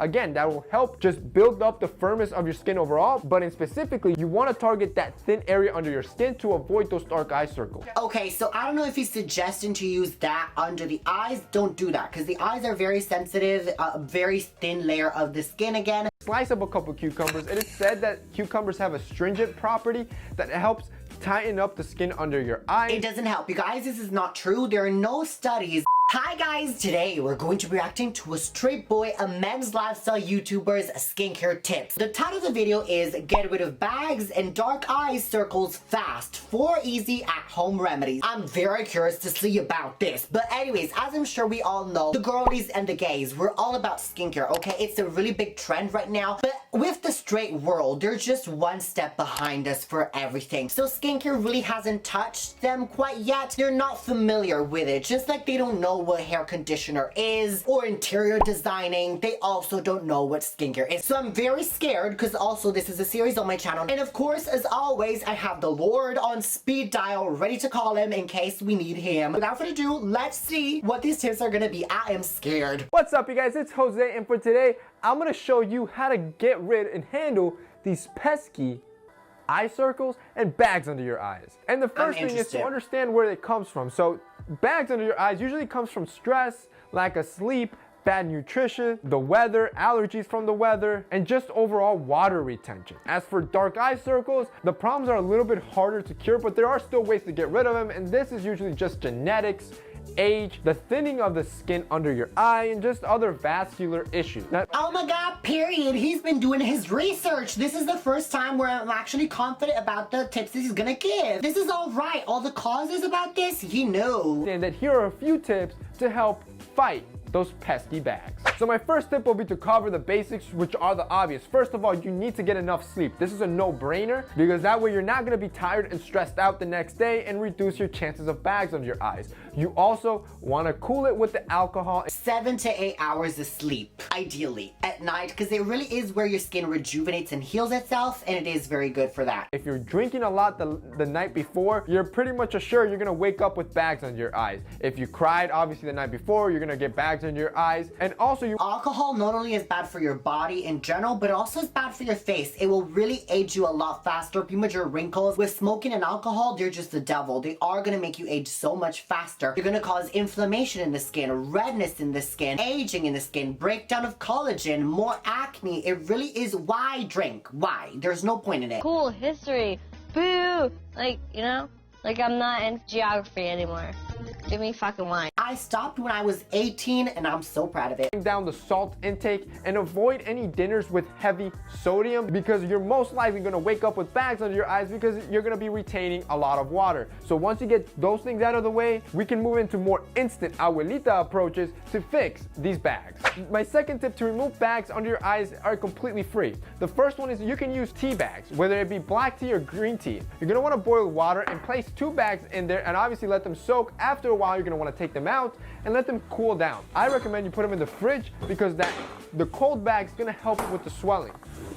Again, that will help just build up the firmness of your skin overall, but in specifically, you want to target that thin area under your skin to avoid those dark eye circles. Okay, so I don't know if he's suggesting to use that under the eyes. Don't do that, because the eyes are very sensitive, a very thin layer of the skin again. Slice up a couple cucumbers. It is said that cucumbers have a stringent property that helps tighten up the skin under your eyes. It doesn't help. You guys, this is not true. There are no studies. Hi guys, today we're going to be reacting to a straight boy, a men's lifestyle YouTuber's skincare tips. The title of the video is Get Rid of Bags and Dark Eye Circles Fast, 4 easy at-home remedies. I'm very curious to see about this. But anyways, as I'm sure we all know, the girlies and the gays, we're all about skincare, okay? It's a really big trend right now. But with the straight world, they're just one step behind us for everything. So skincare really hasn't touched them quite yet. They're not familiar with it, just like they don't know what hair conditioner is or interior designing. They also don't know what skincare is. So I'm very scared because also this is a series on my channel. And of course, as always, I have the Lord on speed dial ready to call him in case we need him. Without further ado, let's see what these tips are gonna be. I am scared. What's up, you guys? It's Jose, and for today, I'm gonna show you how to get rid and handle these pesky eye circles and bags under your eyes. And the first thing is to understand where it comes from. So bags under your eyes usually comes from stress, lack of sleep, bad nutrition, the weather, allergies from the weather, and just overall water retention. As for dark eye circles, the problems are a little bit harder to cure, but there are still ways to get rid of them, and this is usually just genetics, age, the thinning of the skin under your eye, and just other vascular issues. Now, oh my god, period. He's been doing his research. This is the first time where I'm actually confident about the tips that he's gonna give. This is all right. All the causes about this, you know. And that here are a few tips to help fight those pesky bags. So my first tip will be to cover the basics, which are the obvious. First of all, you need to get enough sleep. This is a no-brainer because that way you're not gonna be tired and stressed out the next day and reduce your chances of bags under your eyes. You also wanna cool it with the alcohol. 7 to 8 hours of sleep, ideally, at night, because it really is where your skin rejuvenates and heals itself, and it is very good for that. If you're drinking a lot the night before, you're pretty much assured you're gonna wake up with bags under your eyes. If you cried, obviously, the night before, you're gonna get bags under your eyes. And also, alcohol not only is bad for your body in general, but also is bad for your face. It will really age you a lot faster, premature wrinkles. With smoking and alcohol, they're just the devil. They are gonna make you age so much faster. They're gonna cause inflammation in the skin, redness in the skin, aging in the skin, breakdown of collagen, more acne. It really is why drink. Why? There's no point in it. Cool history. Boo! Like, you know? Like I'm not in geography anymore. Give me fucking wine. I stopped when I was 18 and I'm so proud of it. Down the salt intake and avoid any dinners with heavy sodium because you're most likely gonna wake up with bags under your eyes because you're gonna be retaining a lot of water. So once you get those things out of the way, we can move into more instant abuelita approaches to fix these bags. My second tip to remove bags under your eyes are completely free. The first one is you can use tea bags, whether it be black tea or green tea. You're gonna wanna boil water and place 2 bags in there and obviously let them soak. After a while, you're gonna wanna take them out and let them cool down. I recommend you put them in the fridge because the cold bag is gonna help with the swelling.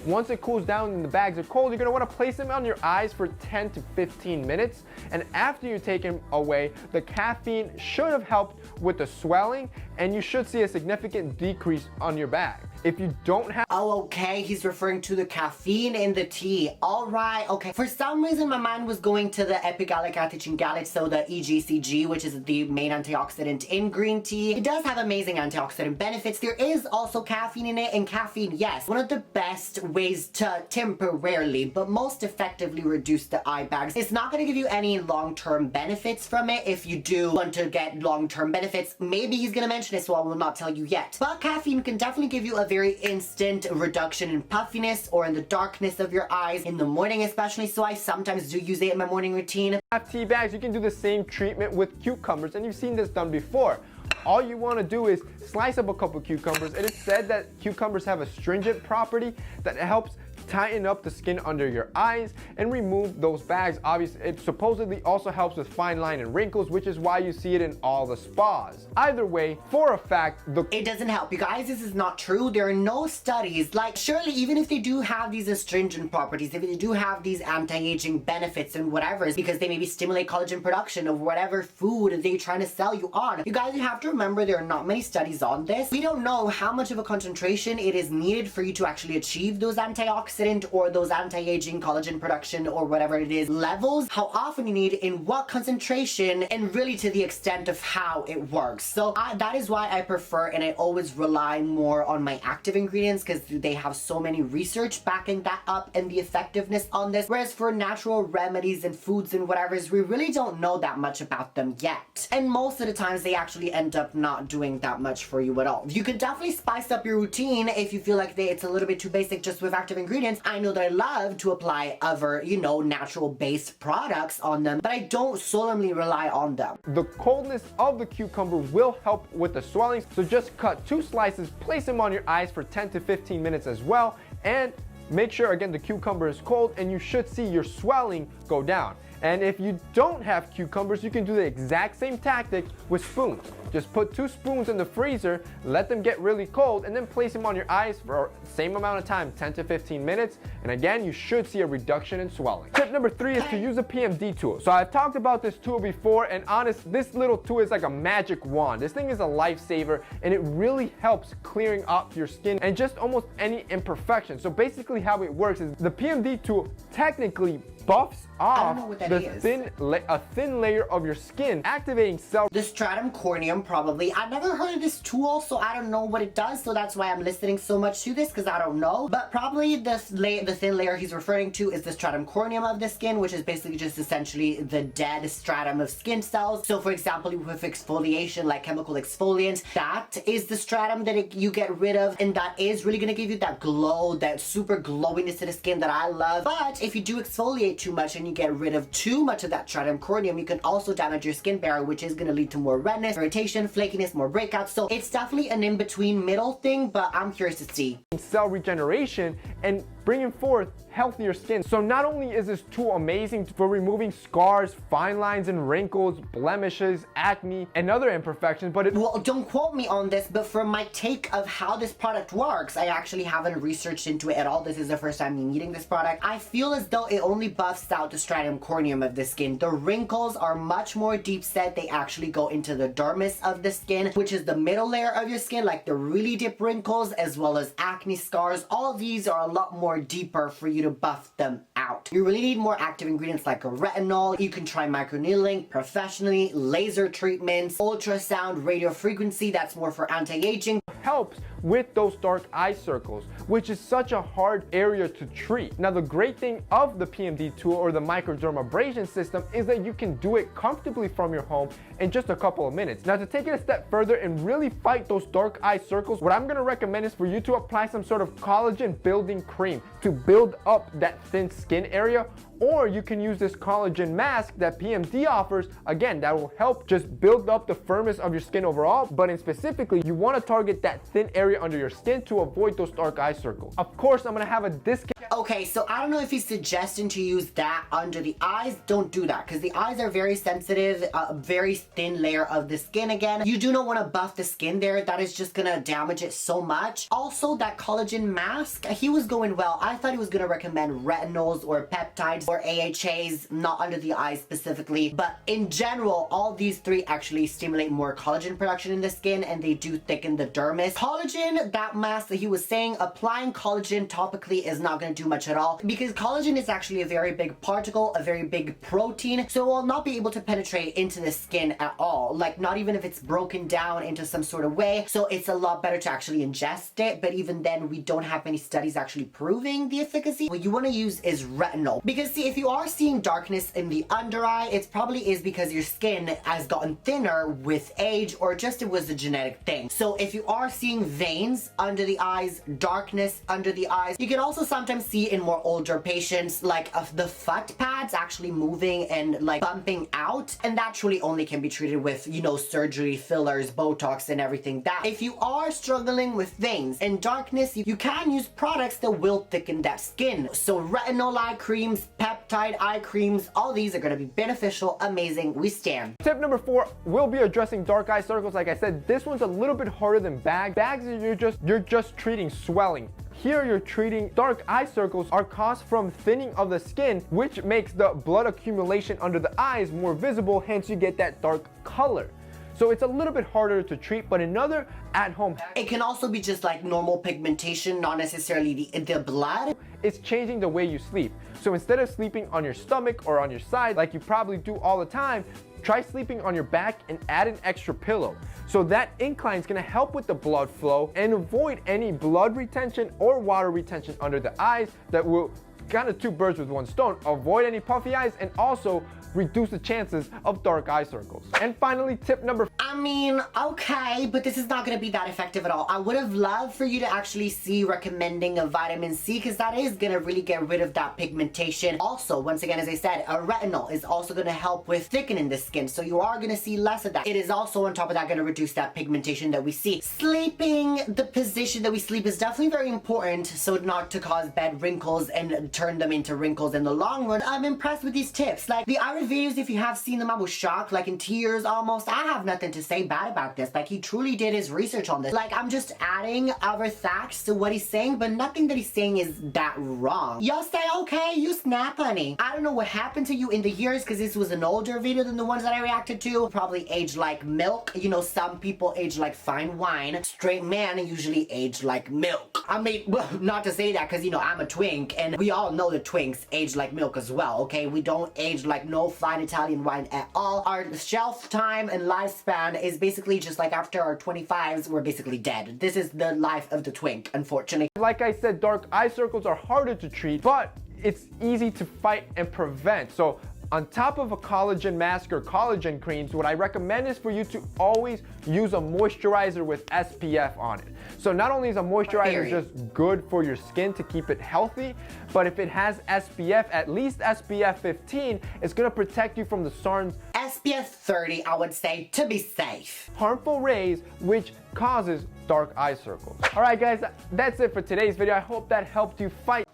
Once it cools down and the bags are cold, you're gonna wanna place them on your eyes for 10 to 15 minutes. And after you take them away, the caffeine should have helped with the swelling and you should see a significant decrease on your bag. If you don't have... Oh, okay, he's referring to the caffeine in the tea. All right, okay. For some reason, my mind was going to the epigalic catechingalic soda, EGCG, which is the main antioxidant in green tea. It does have amazing antioxidant benefits. There is also caffeine in it, and caffeine, yes, one of the best ways to temporarily, but most effectively reduce the eye bags. It's not gonna give you any long-term benefits from it. If you do want to get long-term benefits, maybe he's gonna mention it, so I will not tell you yet. But caffeine can definitely give you a very instant reduction in puffiness or in the darkness of your eyes in the morning especially, so I sometimes do use it in my morning routine. Tea bags, you can do the same treatment with cucumbers, and you've seen this done before. All you want to do is slice up a couple cucumbers. It is said that cucumbers have a stringent property that helps tighten up the skin under your eyes and remove those bags. Obviously, it supposedly also helps with fine line and wrinkles, which is why you see it in all the spas. Either way, for a fact, it doesn't help. You guys, this is not true. There are no studies. Like, surely, even if they do have these astringent properties, if they do have these anti-aging benefits and whatever, it's because they maybe stimulate collagen production of whatever food they're trying to sell you on. You guys, you have to remember there are not many studies on this. We don't know how much of a concentration it is needed for you to actually achieve those antioxidant or those anti-aging collagen production or whatever it is levels, how often you need, in what concentration, and really to the extent of how it works. So that is why I prefer and I always rely more on my active ingredients, because they have so many research backing that up and the effectiveness on this. Whereas for natural remedies and foods and whatever, we really don't know that much about them yet. And most of the times they actually end up not doing that much for you at all. You can definitely spice up your routine if you feel like it's a little bit too basic just with active ingredients. I know that I love to apply other, you know, natural based products on them, but I don't solemnly rely on them. The coldness of the cucumber will help with the swelling, so just cut 2 slices, place them on your eyes for 10 to 15 minutes as well, and make sure again the cucumber is cold and you should see your swelling go down. And if you don't have cucumbers, you can do the exact same tactic with spoons. Just put 2 spoons in the freezer, let them get really cold, and then place them on your eyes for the same amount of time, 10 to 15 minutes. And again, you should see a reduction in swelling. Tip number 3 is to use a PMD tool. So I've talked about this tool before, and honest, this little tool is like a magic wand. This thing is a lifesaver, and it really helps clearing up your skin and just almost any imperfection. So basically how it works is the PMD tool technically buffs off a thin layer of your skin, activating cells. The stratum corneum, probably. I've never heard of this tool, so I don't know what it does, so that's why I'm listening so much to this, because I don't know. But probably the thin layer he's referring to is the stratum corneum of the skin, which is basically just essentially the dead stratum of skin cells. So for example, with exfoliation, like chemical exfoliants, that is the stratum that you get rid of, and that is really going to give you that glow, that super glowiness to the skin that I love. But if you do exfoliate too much and you get rid of too much of that stratum corneum, you can also damage your skin barrier, which is going to lead to more redness, irritation, flakiness, more breakouts. So it's definitely an in-between middle thing, but I'm curious to see. Cell regeneration and bringing forth healthier skin. So not only is this tool amazing for removing scars, fine lines and wrinkles, blemishes, acne, and other imperfections, but well, don't quote me on this, but from my take of how this product works, I actually haven't researched into it at all. This is the first time me eating this product. I feel as though it only buffs out the stratum corneum of the skin. The wrinkles are much more deep set. They actually go into the dermis of the skin, which is the middle layer of your skin, like the really deep wrinkles, as well as acne scars. All these are a lot more deeper for you to buff them out. You really need more active ingredients like a retinol. You can try microneedling professionally, laser treatments, ultrasound, radio frequency, that's more for anti-aging. Helps with those dark eye circles, which is such a hard area to treat. Now the great thing of the PMD tool or the microdermabrasion system is that you can do it comfortably from your home in just a couple of minutes. Now to take it a step further and really fight those dark eye circles, what I'm going to recommend is for you to apply some sort of collagen building cream to build up that thin skin area, or you can use this collagen mask that PMD offers. Again, that will help just build up the firmness of your skin overall, but in specifically, you want to target that thin area under your skin to avoid those dark eye circles. Of course, I'm going to have a discount. Okay, so I don't know if he's suggesting to use that under the eyes. Don't do that, because the eyes are very sensitive, a very thin layer of the skin again. You do not want to buff the skin there. That is just going to damage it so much. Also, that collagen mask, he was going well. I thought he was going to recommend retinols or peptides or AHAs, not under the eyes specifically, but in general, all these 3 actually stimulate more collagen production in the skin, and they do thicken the dermis. Collagen, that mask that he was saying, applying collagen topically is not going to do much at all, because collagen is actually a very big particle, a very big protein, so it will not be able to penetrate into the skin at all, like not even if it's broken down into some sort of way. So it's a lot better to actually ingest it, but even then we don't have many studies actually proving the efficacy. What you want to use is retinol, because see, see, if you are seeing darkness in the under eye, it probably is because your skin has gotten thinner with age, or just it was a genetic thing. So if you are seeing veins under the eyes, darkness under the eyes, you can also sometimes see in more older patients like the foot pads actually moving and like bumping out, and that truly only can be treated with, you know, surgery, fillers, Botox, and everything. That if you are struggling with veins and darkness, you can use products that will thicken that skin. So retinol eye creams, peptide eye creams, all these are going to be beneficial, amazing, we stand. Tip number 4, we'll be addressing dark eye circles. Like I said, this one's a little bit harder than bags. Bags, you're just treating swelling. Here you're treating dark eye circles are caused from thinning of the skin, which makes the blood accumulation under the eyes more visible, hence you get that dark color. So it's a little bit harder to treat, but another at-home hack. It can also be just like normal pigmentation, not necessarily the blood. It's changing the way you sleep. So instead of sleeping on your stomach or on your side, like you probably do all the time, try sleeping on your back and add an extra pillow. So that incline is gonna help with the blood flow and avoid any blood retention or water retention under the eyes. That will kind of 2 birds with 1 stone. Avoid any puffy eyes and also reduce the chances of dark eye circles. And finally, tip number 5. I mean, okay, but this is not going to be that effective at all. I would have loved for you to actually see recommending a vitamin C, because that is going to really get rid of that pigmentation. Also, once again, as I said, a retinol is also going to help with thickening the skin, so you are going to see less of that. It is also on top of that going to reduce that pigmentation that we see. Sleeping, the position that we sleep is definitely very important, so not to cause bad wrinkles and turn them into wrinkles in the long run. I'm impressed with these tips. Like the Irish videos, if you have seen them, I was shocked, like in tears almost. I have nothing to say bad about this. Like, he truly did his research on this. Like, I'm just adding other facts to what he's saying, but nothing that he's saying is that wrong. Y'all say, okay, you snap, honey. I don't know what happened to you in the years, because this was an older video than the ones that I reacted to. Probably aged like milk. You know, some people age like fine wine. Straight men usually age like milk. I mean, well, not to say that, because, you know, I'm a twink, and we all know that twinks age like milk as well, okay? We don't age like no fine Italian wine at all. Our shelf time and lifespan is basically just like after our 25s, we're basically dead. This is the life of the twink, unfortunately. Like I said, dark eye circles are harder to treat, but it's easy to fight and prevent. So on top of a collagen mask or collagen creams, what I recommend is for you to always use a moisturizer with SPF on it. So not only is a moisturizer just good for your skin to keep it healthy, but if it has SPF, at least SPF 15, it's gonna protect you from the sun's SPF 30, I would say, to be safe. Harmful rays, which causes dark eye circles. All right, guys, that's it for today's video. I hope that helped you fight.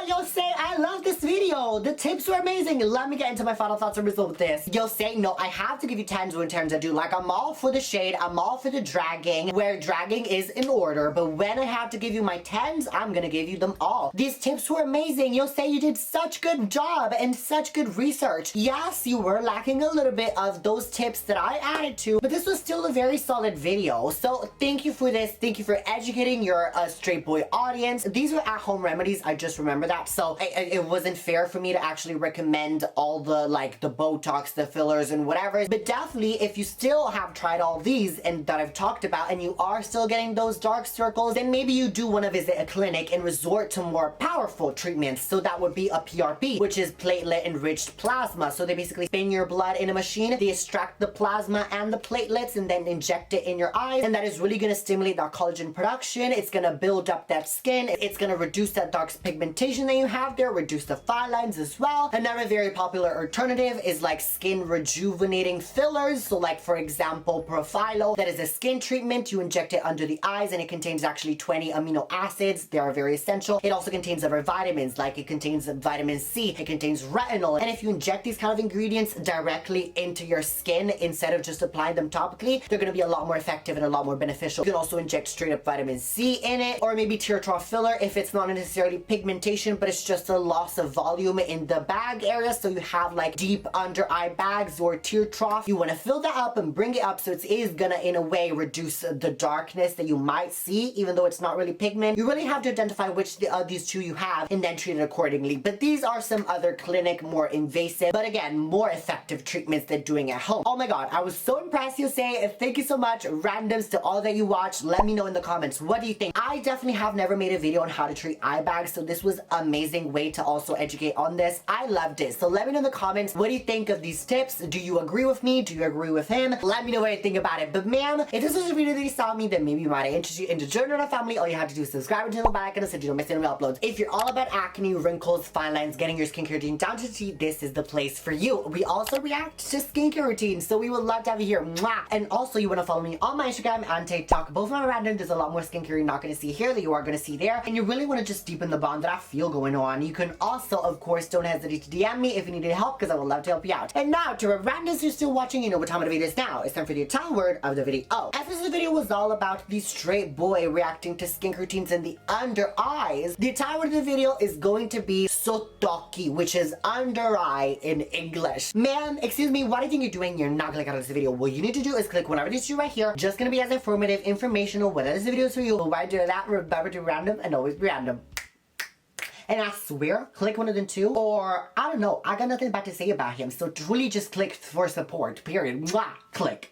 Yo say, I love this video. The tips were amazing. Let me get into my final thoughts and results with this. Yo say, no, I have to give you 10s in terms I do. Like, I'm all for the shade. I'm all for the dragging, where dragging is in order. But when I have to give you my 10s, I'm gonna give you them all. These tips were amazing. Yo say, you did such good job and such good research. Yes, you were lacking a little bit of those tips that I added to, but this was still a very solid video. So thank you for this. Thank you for educating your straight boy audience. These were at-home remedies. I just remember that. So it wasn't fair for me to actually recommend all the, like, the Botox, the fillers, and whatever. But definitely, if you still have tried all these and that I've talked about, and you are still getting those dark circles, then maybe you do want to visit a clinic and resort to more powerful treatments. So that would be a PRP, which is platelet enriched plasma. So they basically spin your blood in a machine, they extract the plasma and the platelets, and then inject it in your eyes, and that is really going to stimulate that collagen production. It's going to build up that skin. It's going to reduce that dark pigmentation that you have there, reduce the fine lines as well. Another very popular alternative is like skin rejuvenating fillers. So like, for example, Profilo, that is a skin treatment. You inject it under the eyes, and it contains actually 20 amino acids. They are very essential. It also contains other vitamins, like it contains vitamin C, it contains retinol. And if you inject these kind of ingredients directly into your skin instead of just applying them topically, they're going to be a lot more effective and a lot more beneficial. You can also inject straight up vitamin C in it, or maybe tear trough filler if it's not necessarily pigmentation, but it's just a loss of volume in the bag area. So you have like deep under eye bags or tear trough. You want to fill that up and bring it up, so it is gonna in a way reduce the darkness that you might see, even though it's not really pigment. You really have to identify which these two you have and then treat it accordingly. But these are some other clinic, more invasive, but again, more effective treatments than doing at home. Oh my god, I was so impressed. You say, thank you so much, randoms, to all that you watch. Let me know in the comments, what do you think? I definitely have never made a video on how to treat eye bags, so this was amazing. amazing way to also educate on this. I loved it. So let me know in the comments, what do you think of these tips? Do you agree with me? Do you agree with him? Let me know what you think about it. But man, if this was a video that you saw me, then maybe you might interest you into joining our family. All you have to do is subscribe and turn the bell icon so you don't miss any uploads. If you're all about acne, wrinkles, fine lines, getting your skincare routine down to the T, this is the place for you. We also react to skincare routines, so we would love to have you here. Mwah! And also, you want to follow me on my Instagram and TikTok. Both of them are random. There's a lot more skincare you're not going to see here that you are going to see there. And you really want to just deepen the bond that I feel going on. You can also, of course, don't hesitate to DM me if you needed help, because I would love to help you out. And now, to our randoms who's still watching, you know what time of the video is now. It's time for the title word of the video. As this video was all about the straight boy reacting to skincare routines and the under eyes, the title word of the video is going to be sotoki, which is under eye in English. Man, excuse me, what do you think you're doing? You're not gonna click out of this video. What you need to do is click whatever this is right here. Just gonna be as informative, informational, whatever this video is for you. But while doing that, remember to be random and always be random. And I swear, click one of them too. Or, I don't know, I got nothing bad to say about him. So truly just click for support, period. Mwah! Click.